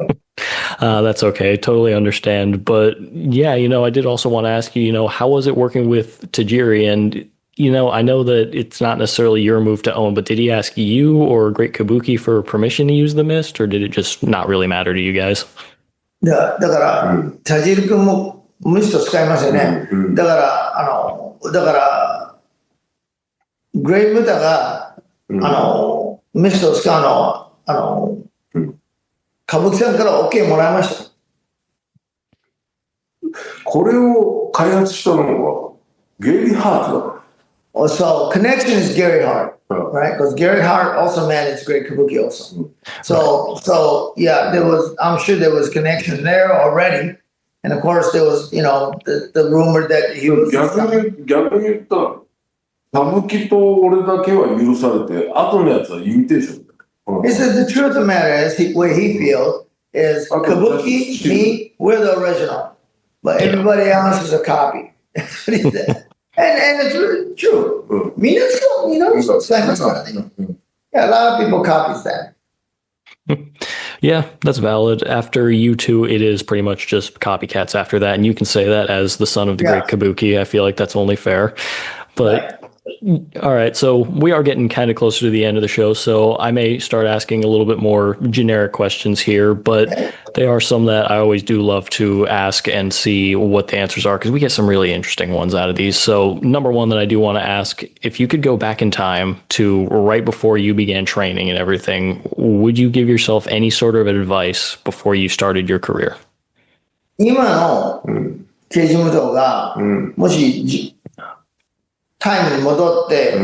That's okay. Totally understand. But yeah, I did also want to ask you, how was it working with Tajiri? And, I know that it's not necessarily your move to own, but did he ask you or Great Kabuki for permission to use the mist, or did it just not really matter to you guys? だから、田尻君もミスト使いますよね。だから、グレイムタが、ミストを使うのは、歌舞伎さんから OK もらいました。これを開発したのは、ゲイリー・ハートだから。So connection is Gary Hart, right? Because Gary Hart also managed Great Kabuki also. So yeah, I'm sure there was connection there already. And of course there was, the rumor that he was... 逆に言ったら、歌舞伎と俺だけは許されて、後のやつはイミテーション。He says the truth of the matter is, what he feels is Kabuki, me, we're the original. But everybody else is a copy. That's what he said. And it's really true. Yeah, a lot of people copies that. Yeah, that's valid. After you two, it is pretty much just copycats after that. And you can say that as the son of the great Kabuki. I feel like that's only fair. But all right, so we are getting kind of closer to the end of the show, so I may start asking a little bit more generic questions here, but they are some that I always do love to ask and see what the answers are, because we get some really interesting ones out of these. So number one that I do want to ask, if you could go back in time to right before you began training and everything, would you give yourself any sort of advice before you started your career? 今のケイジムトが、もしタイムに戻って、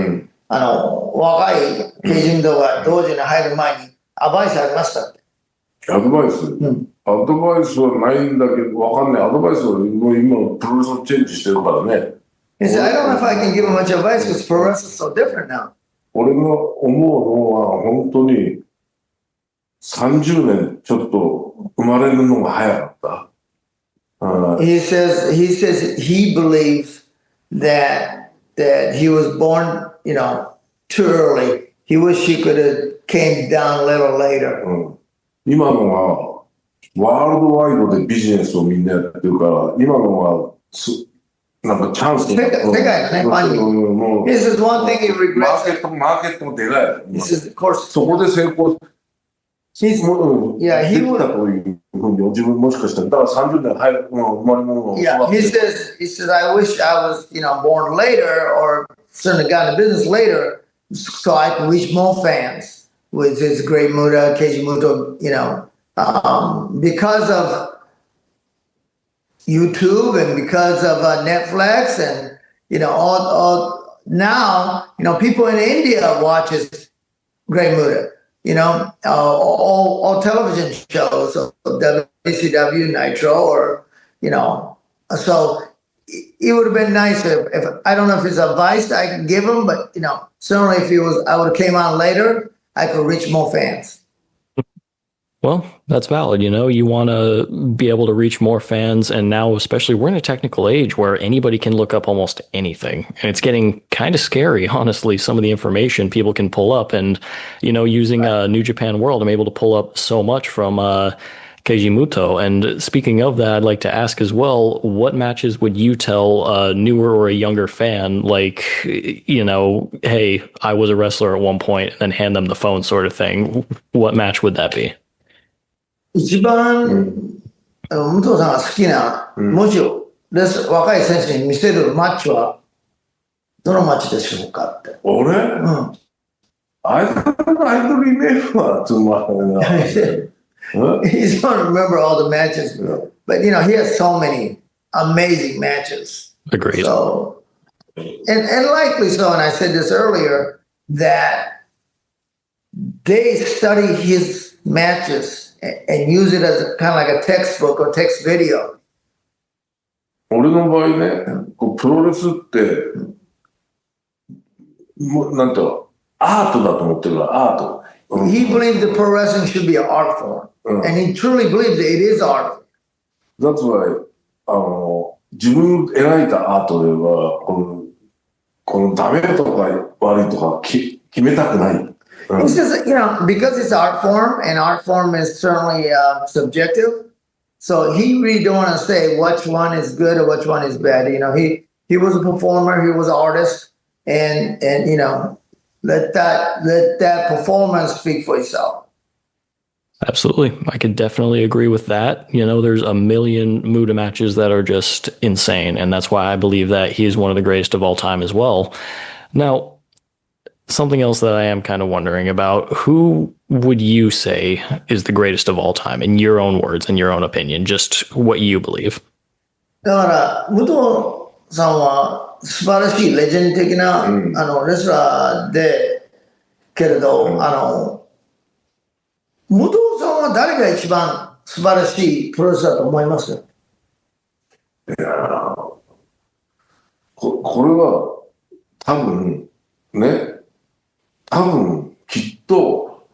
若いケイジムトが道場に入る前にアドバイスありましたって。アドバイス、アドバイスはないんだけど、わかんない。アドバイスはもう今、プロレスをチェンジしてるからね。He said, I don't know if I can give him much advice because pro wrestling is so different now. 俺が思うのは、本当に30年ちょっと生まれるのが早かった。He says he believes that he was born, too early. He wish he could have came down a little later. 今のはワールドワイドでビジネスをみんなやってるから、今のはなんかチャンス。世界のね、ファンに。This is one thing he regrets. マーケットもでかい。This is, of course. そこで成功。He's, yeah, he できたというふうに自分もしかしたら、だから30年早く生まれ物を。Yeah, he says, I wish I was, born later or certainly got into business later so I could reach more fans with his Great Muta, Keiji Muto, because of YouTube and because of Netflix and, all now, people in India watches Great Muta. All television shows, so WCW, Nitro, or, so it would have been nice if I don't know if it's advice I can give him, but, certainly if I would have came on later, I could reach more fans. Well, that's valid. You want to be able to reach more fans. And now, especially, we're in a technical age where anybody can look up almost anything. And it's getting kind of scary, honestly, some of the information people can pull up. And, using New Japan World, I'm able to pull up so much from Keiji Muto. And speaking of that, I'd like to ask as well, what matches would you tell a newer or a younger fan, like, hey, I was a wrestler at one point, and then hand them the phone sort of thing? What match would that be? 一番、武藤さんが好きな、もし若い選手に見せるマッチは、どのマッチでしょうかって。俺I don't remember too much. He's going to remember all the matches. But, he has so many amazing matches. Agreed. So, and likely so, and I said this earlier, that they study his matches and use it as kind of like a textbook or text video. 俺の場合ね、プロレスって、なんていうの、アートだと思ってるから、アート。He believes that pro wrestling should be an art form. And he truly believes that it is art. That's why, 自分描いたアートでは、このダメとか悪いとか決めたくない。He says, because it's art form, and art form is certainly subjective. So he really don't want to say which one is good or which one is bad. He was a performer, he was an artist, and let that performance speak for itself. Absolutely. I could definitely agree with that. There's a million Muta matches that are just insane, and that's why I believe that he is one of the greatest of all time as well. Now, something else that I am kind of wondering about, who would you say is the greatest of all time, in your own words, in your own opinion, just what you believe? だから、武藤さんは素晴らしいレジェンド的な、レスラーで、けれど、武藤さんは誰が一番素晴らしいプロレスラーだと思います？いやこれは多分きっと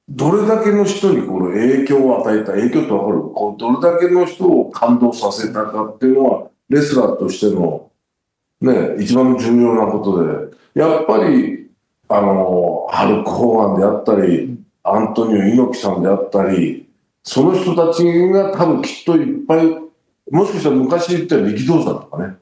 どれだけの人にこの影響を与えた、影響ってわかる？どれだけの人を感動させたかっていうのはレスラーとしての一番重要なことで、やっぱりハルク・ホーガンであったり、アントニオ猪木さんであったり、その人たちが多分きっといっぱい、もしかしたら昔言ったら力道山とかね。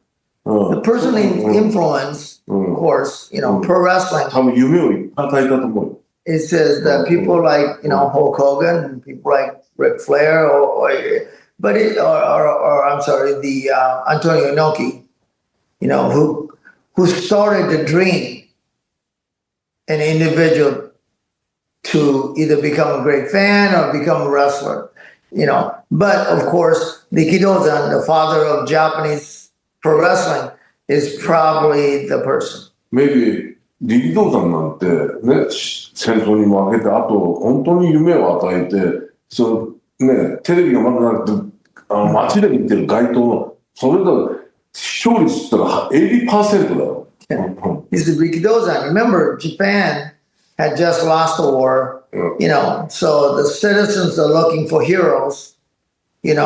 The person influence, of course, pro wrestling. 多分夢をいっぱい与えたと思うよ。It says that people like, Hulk Hogan and people like Ric Flair or I'm sorry, the Antonio Inoki, who started to dream an individual to either become a great fan or become a wrestler. But of course, Rikidozan, the father of Japanese pro wrestling, is probably the person. Maybe 力道山なんてね、戦争に負けて、あと本当に夢を与えて、テレビがまだなくて、街で見てる街灯の、それが視聴率って言ったら80%だよ。He's the Rikidozan. Remember, Japan had just lost the war, so the citizens are looking for heroes, here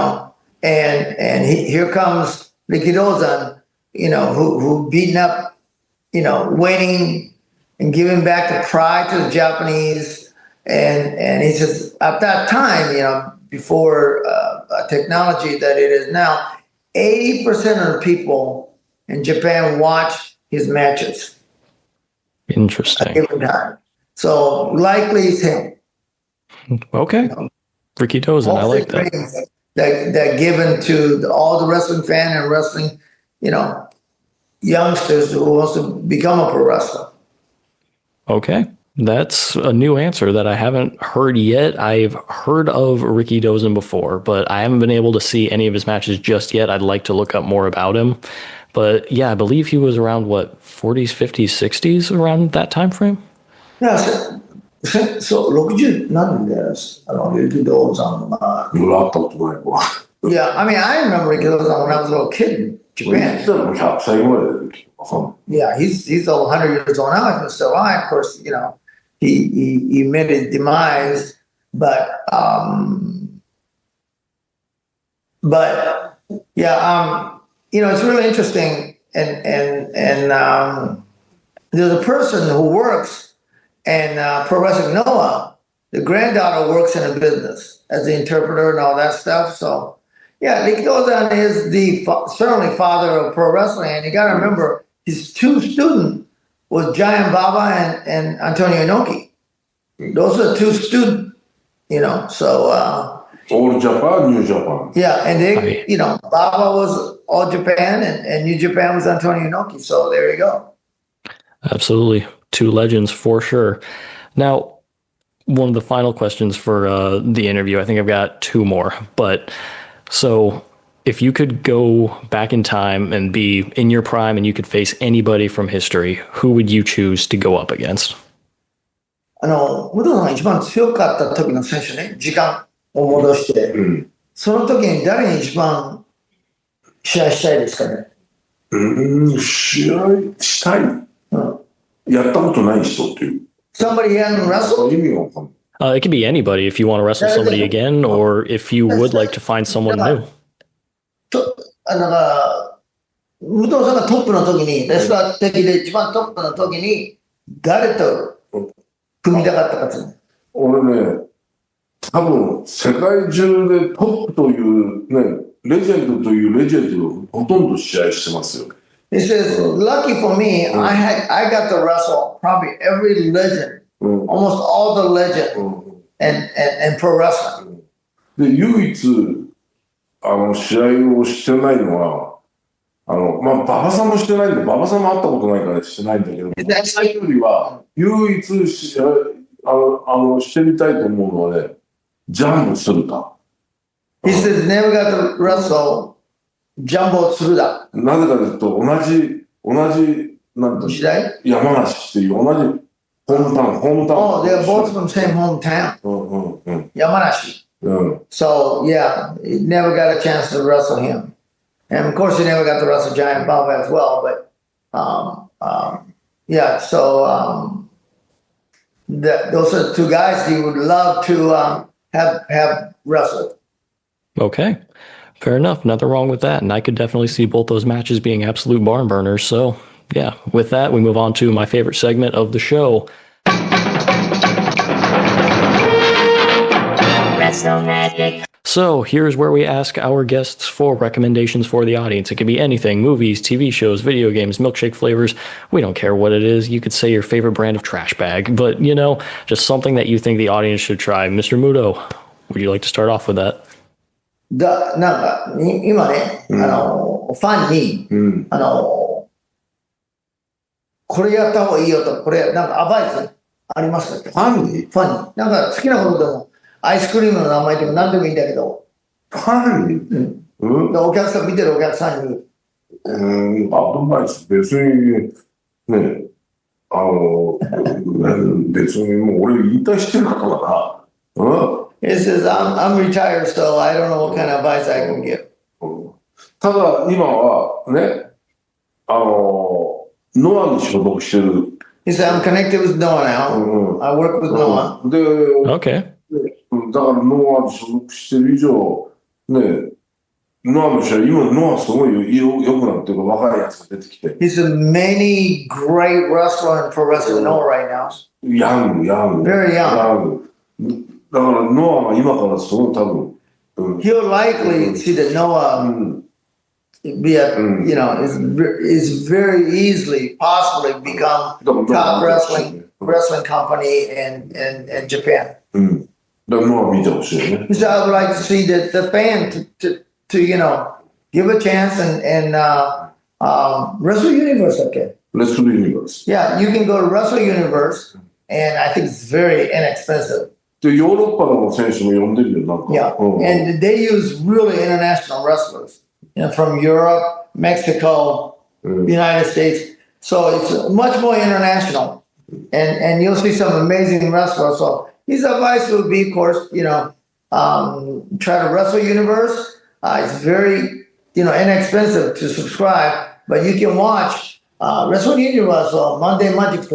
comes Rikidozan, who beaten up, winning and giving back the pride to the Japanese. And he says, at that time, before technology that it is now, 80% of the people in Japan watch his matches. Interesting. At given time. So likely it's him. Okay. Rikidozan, I like that. That given to all the wrestling fan and wrestling, youngsters who wants to become a pro wrestler. Okay. That's a new answer that I haven't heard yet. I've heard of Rikidozan before, but I haven't been able to see any of his matches just yet. I'd like to look up more about him. But yeah, I believe he was around, 40s, 50s, 60s, around that time frame? Yeah, so 60なんですRikidozan. Yeah, I mean, I remember Rikidozan when I was a little kid in Japan. Yeah, he's over 100 years old now. He's still alive. Of course, he met his demise, but yeah, it's really interesting. And there's a person who works in Pro Wrestling Noah. The granddaughter works in a business as the interpreter and all that stuff. So, yeah, Rikidozan is certainly father of pro wrestling. And you got to remember, his two students was Giant Baba and Antonio Inoki. Those are two students, so. Old Japan, New Japan. Yeah, and they, Baba was All Japan and New Japan was Antonio Inoki. So there you go. Absolutely. Two legends for sure. Now, one of the final questions for the interview, I think I've got two more, but so if you could go back in time and be in your prime and you could face anybody from history, who would you choose to go up against? 武藤さんが一番強かった時の選手ね、時間を戻して、その時に誰に一番試合したいですかね。試合したい、やったことない人っていう。Somebody hadn't wrestled? It could be anybody if you want to wrestle somebody again, or if you would like to find someone new. だから武藤さんがトップの時に、レスラー的で一番トップの時に誰と組みたかったかっていう。俺ね、多分世界中でトップというね、レジェンドというレジェンドをほとんど試合してますよ。He says, lucky for me, I got to wrestle probably every legend, almost all the legend and pro wrestling. で、唯一、試合をしてないのは、馬場さんもしてないんで、馬場さんも会ったことないからしてないんだけど、それよりは、唯一してみたいと思うのはね、ジャンボ鶴田。He says, never got to wrestle Jumbo Tsuruda. なぜかというと、同じ、なんていうの、山梨っていう、同じホームタウン。Oh, they're both from the same hometown. Yamanashi. So, yeah, he never got a chance to wrestle him. And of course, he never got to wrestle Giant Baba as well. But, yeah, so those are two guys he would love to have wrestled. Okay. Fair enough. Nothing wrong with that. And I could definitely see both those matches being absolute barn burners. So, yeah, with that, we move on to my favorite segment of the show. Wrestle Magic. So, here's where we ask our guests for recommendations for the audience. It could be anything: movies, TV shows, video games, milkshake flavors. We don't care what it is. You could say your favorite brand of trash bag, but, just something that you think the audience should try. Mr. Muto, would you like to start off with that? なんか今ね、ファンに、これやった方がいいよと、これなんかアドバイスありますかって。ファンになんか好きなことでもアイスクリームの名前でも何でもいいんだけど、パンに、でお客さん、見てるお客さんに、アドバイス、別に、ね、別にもう俺引退してるからな。He says, I'm retired, so I don't know what kind of advice I can give. ただ、今はね、ノアに所属してる。He said, I'm connected with Noah now. I work with Noah. で、Okay. だからノアに所属してる以上、ね、ノアの試合、今ノアすごい良くなってる若いやつが出てきて。He's a many great wrestler in pro wrestling Noah right now. ヤング。Very young. だからノアは今からすごい多分。He'll likely see that Noah be a, you know, is very easily, possibly become top wrestling company in Japan. だからノア見てほしいね。So I would like to see that the fan to you know, give a chance and Wrestle Universe, okay? Wrestle Universe. Yeah, you can go to Wrestle Universe, and I think it's very inexpensive. で、ヨーロッパの選手も呼んでるよ、なんか。Yeah, and they use really international wrestlers, you know, from Europe, Mexico, United States. So it's much more international, and you'll see some amazing wrestlers. So his advice would be, of course, you know, try to Wrestle Universe. It's very, you know, inexpensive to subscribe, but you can watch Wrestle Universe or Monday Magic.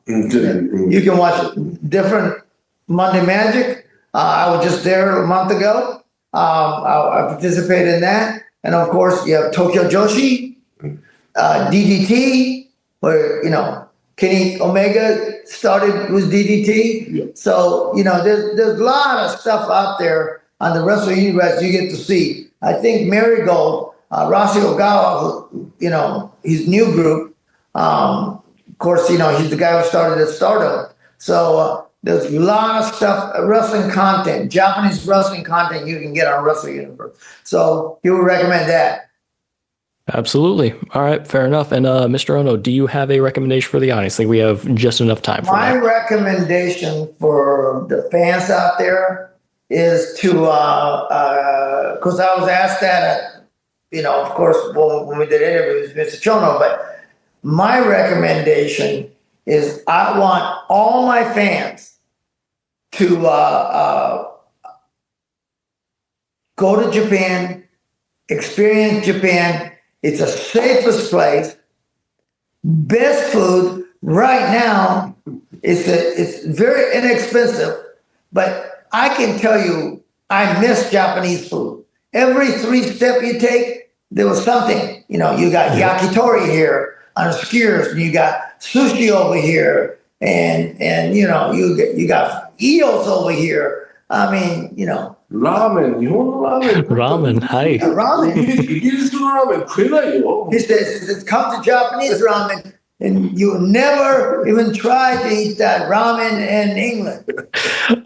You can watch different Monday Magic. I was just there a month ago. I participated in that. And of course, you have Tokyo Joshi, DDT, where, you know, Kenny Omega started with DDT. Yeah. So, you know, there's a lot of stuff out there on the Wrestle Universe you get to see. I think Marigold, Rossi Ogawa, you know, his new group, of course, you know, he's the guy who started at Stardom. So there's a lot of stuff, wrestling content, Japanese wrestling content you can get on Wrestle Universe. So he would recommend that. Absolutely. All right, fair enough. And Mr. Ono, do you have a recommendation for the audience? I think we have just enough time for My that. recommendation for the fans out there is to, because I was asked that, you know, of course, when we did interviews with Mr. Chono, but my recommendation is I want all my fans to go to Japan, experience Japan. It's the safest place, best food. Right now, it's very inexpensive, but I can tell you, I miss Japanese food. Every 3 step you take, there was something. You know, you got yakitori here on skewers, and you got sushi over here, and you know, you got eels over here. I mean, you know. ラーメン、日本のラーメン。ラーメン、はい。Ramen. イギリスのラーメン食えないよ。He says, come to Japanese ramen, and you never even try to eat that ramen in England.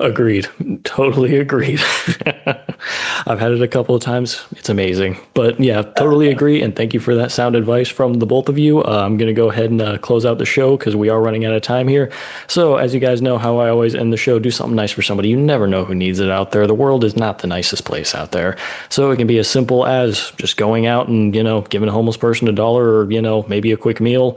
Agreed. Totally agreed. I've had it a couple of times. It's amazing. But yeah, totally agree. And thank you for that sound advice from the both of you. I'm going to go ahead and close out the show because we are running out of time here. So as you guys know how I always end the show, do something nice for somebody. You never know who needs it out there. The world is not the nicest place out there. So it can be as simple as just going out and, you know, giving a homeless person $1 or, you know, maybe a quick meal.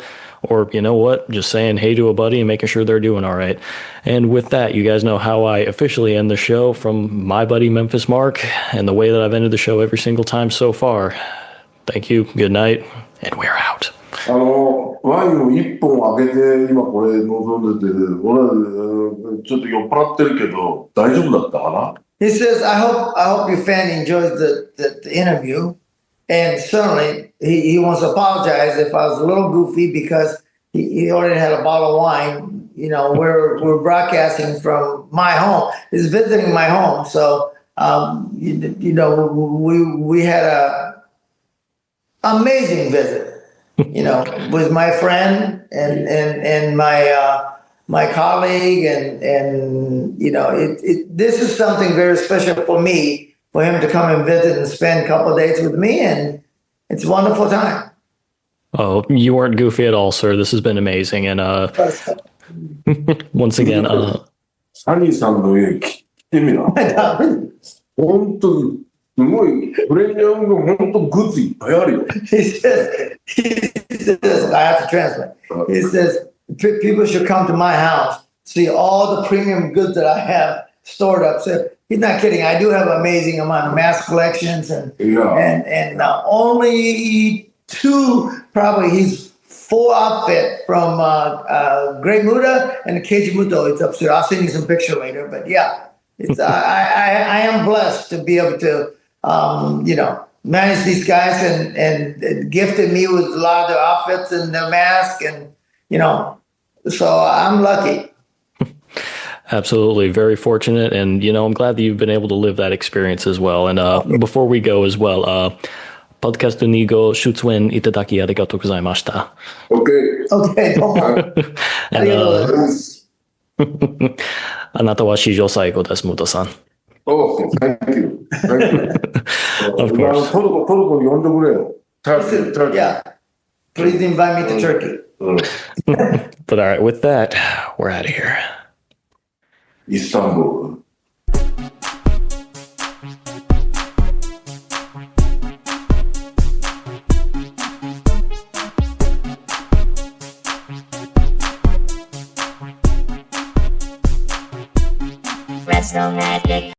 Or, you know what, just saying hey to a buddy and making sure they're doing all right. And with that, you guys know how I officially end the show from my buddy Memphis Mark and the way that I've ended the show every single time so far. Thank you, good night, and we're out. ワインを1本開けて今これ望んでて、俺ちょっと酔っ払ってるけど大丈夫だったかな? He says, I hope your fan enjoys the interview. And certainly, he wants to apologize if I was a little goofy because he already had a bottle of wine. You know, we're broadcasting from my home. He's visiting my home, so you know we had a amazing visit. You know, with my friend and my colleague, and you know, this is something very special for me. For him to come and visit and spend a couple of days with me, and it's a wonderful time. Oh, you weren't goofy at all, sir. This has been amazing. And once again, サニーさんの家来てみろ。本当に、すごい、プレミアムの本当グッズいっぱいあるよ。he says, I have to translate. He says, people should come to my house, see all the premium goods that I have stored up. So he's not kidding. I do have an amazing amount of mask collections and only two, probably he's full outfit from Great Muta and the Keiji Muto. It's upstairs. I'll send you some picture later. But yeah, it's I am blessed to be able to manage these guys and gifted me with a lot of their outfits and their mask and so I'm lucky. Absolutely. Very fortunate. And, I'm glad that you've been able to live that experience as well. And before we go as well, podcast にご出演いただきありがとうございました。Okay, どうも。ありがとうございます。あなたは史上最高です、ムトさん。Oh, thank you. Thank you. Of course. トルコに呼んでくれよ。Turkey. Yeah. Please invite me to Turkey. But all right, with that, we're out of here. イスタンブール。Wrestle Magic.